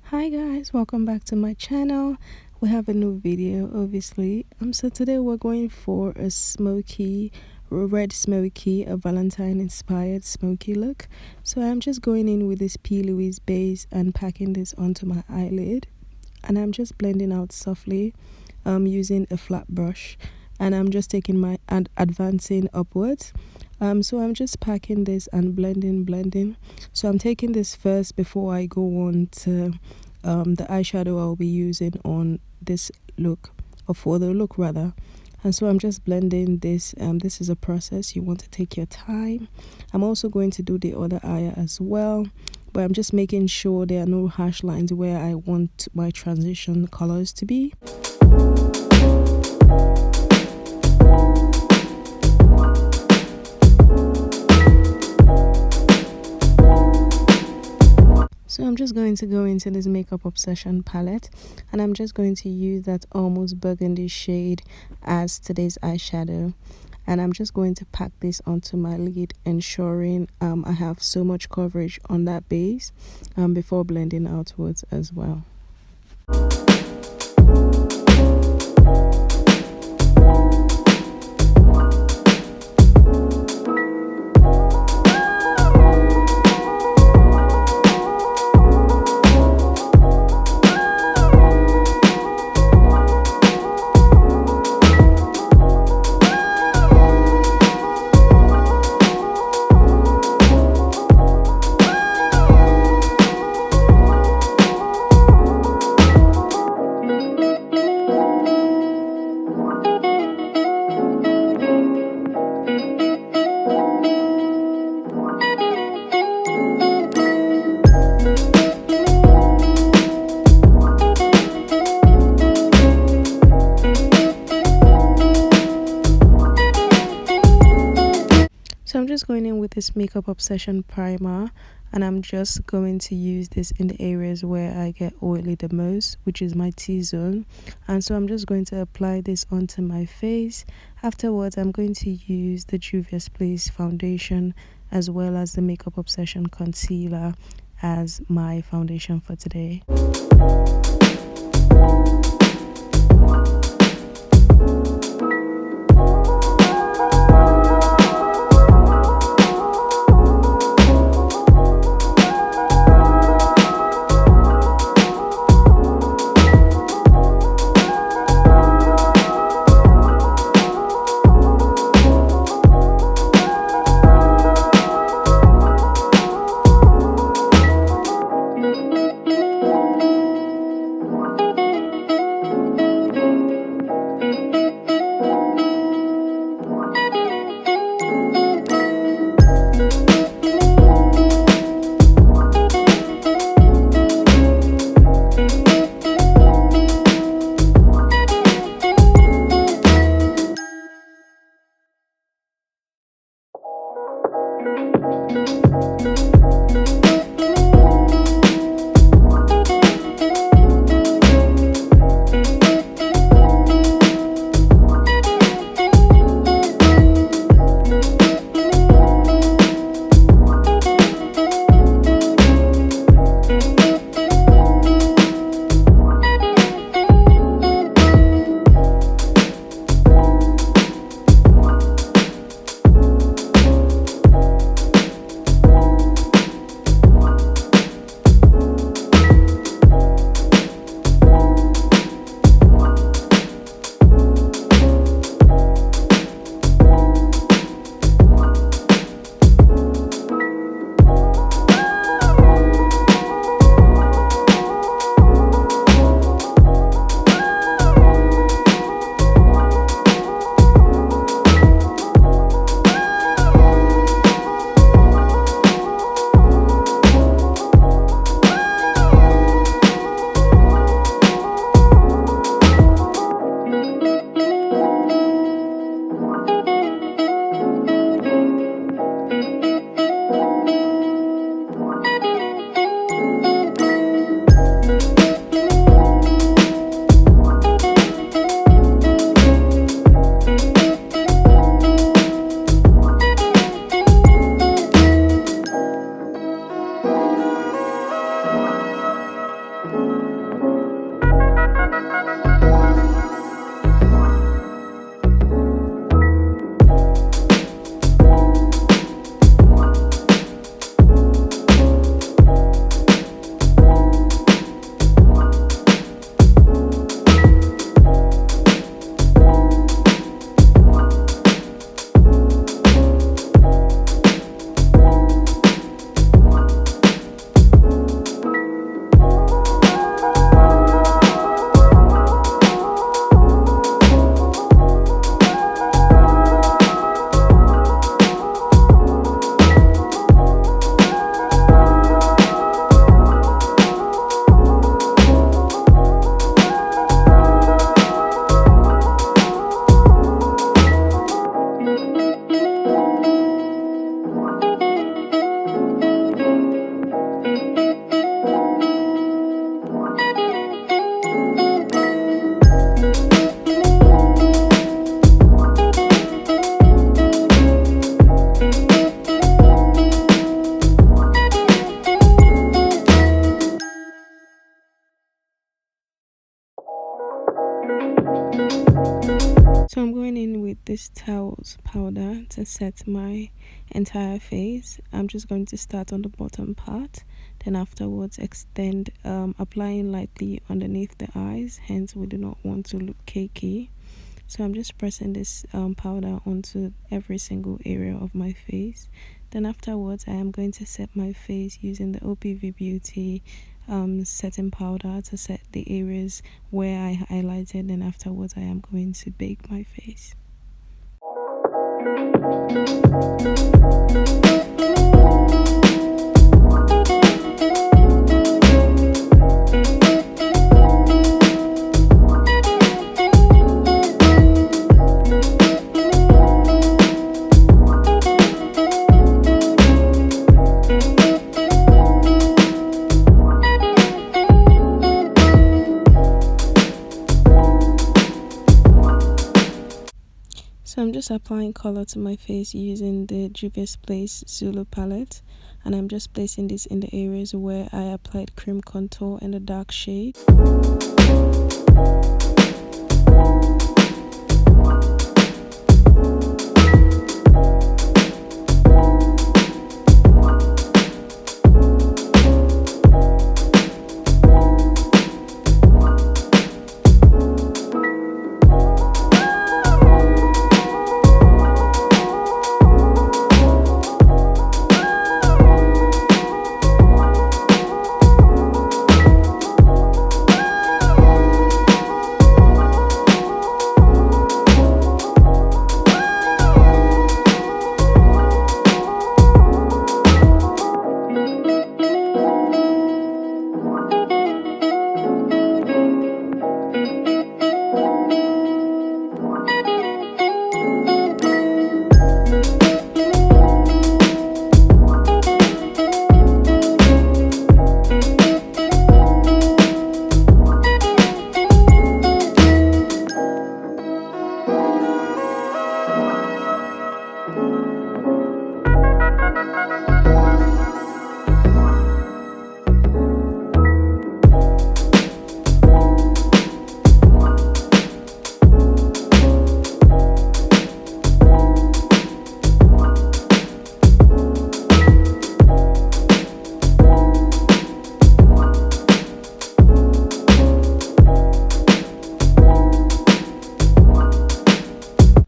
Hi guys, welcome back to my channel. We have a new video obviously. So today we're going for a red smoky, a Valentine inspired smoky look. So I'm just going in with this P. Louise base and packing this onto my eyelid, and I'm just blending out softly using a flat brush, and I'm just taking my and advancing upwards. So I'm just packing this and blending. So I'm taking this first before I go on to the eyeshadow I'll be using on this look, or for the look rather. And so I'm just blending this. This is a process, you want to take your time. I'm also going to do the other eye as well, but I'm just making sure there are no harsh lines where I want my transition colors to be. So I'm just going to go into this Makeup Obsession palette, and I'm just going to use that almost burgundy shade as today's eyeshadow, and I'm just going to pack this onto my lid, ensuring I have so much coverage on that base before blending outwards as well. So I'm just going in with this Makeup Obsession primer, and I'm just going to use this in the areas where I get oily the most, which is my T-zone. And so I'm just going to apply this onto my face. Afterwards, I'm going to use the Juvias foundation as well as the Makeup Obsession concealer as my foundation for today. So I'm going in with this towels powder to set my entire face. I'm just going to start on the bottom part, then afterwards extend, applying lightly underneath the eyes, hence we do not want to look cakey. So I'm just pressing this powder onto every single area of my face. Then afterwards I am going to set my face using the OPV Beauty setting powder to set the areas where I highlighted. Then afterwards I am going to bake my face. So I'm just applying color to my face using the Juvias Place Zulu palette, and I'm just placing this in the areas where I applied cream contour in the dark shade.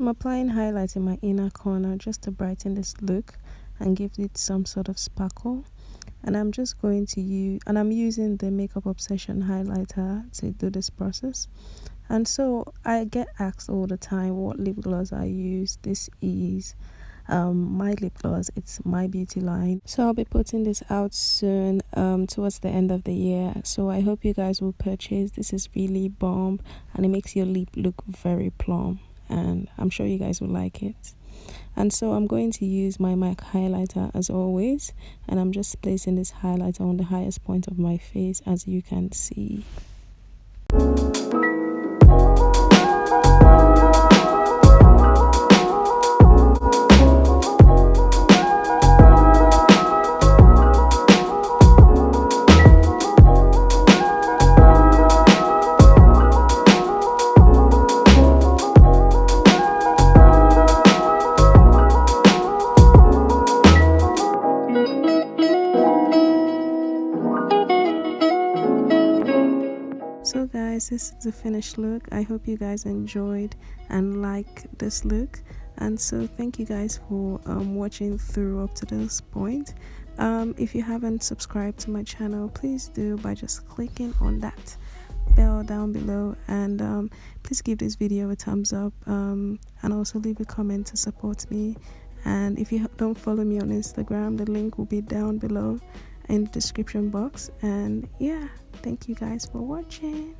I'm applying highlight in my inner corner just to brighten this look and give it some sort of sparkle. And I'm just going to use, and I'm using the Makeup Obsession highlighter to do this process. And so I get asked all the time what lip gloss I use. This is my lip gloss. It's My Beauty line. So I'll be putting this out soon, towards the end of the year. So I hope you guys will purchase. This is really bomb and it makes your lip look very plump, and I'm sure you guys will like it. And so I'm going to use my MAC highlighter as always, and I'm just placing this highlighter on the highest point of my face, as you can see. So guys, this is the finished look. I hope you guys enjoyed and like this look, and so thank you guys for watching through up to this point. If you haven't subscribed to my channel, please do by just clicking on that bell down below, and please give this video a thumbs up, and also leave a comment to support me. And if you don't follow me on Instagram, the link will be down below in the description box. And yeah, thank you guys for watching.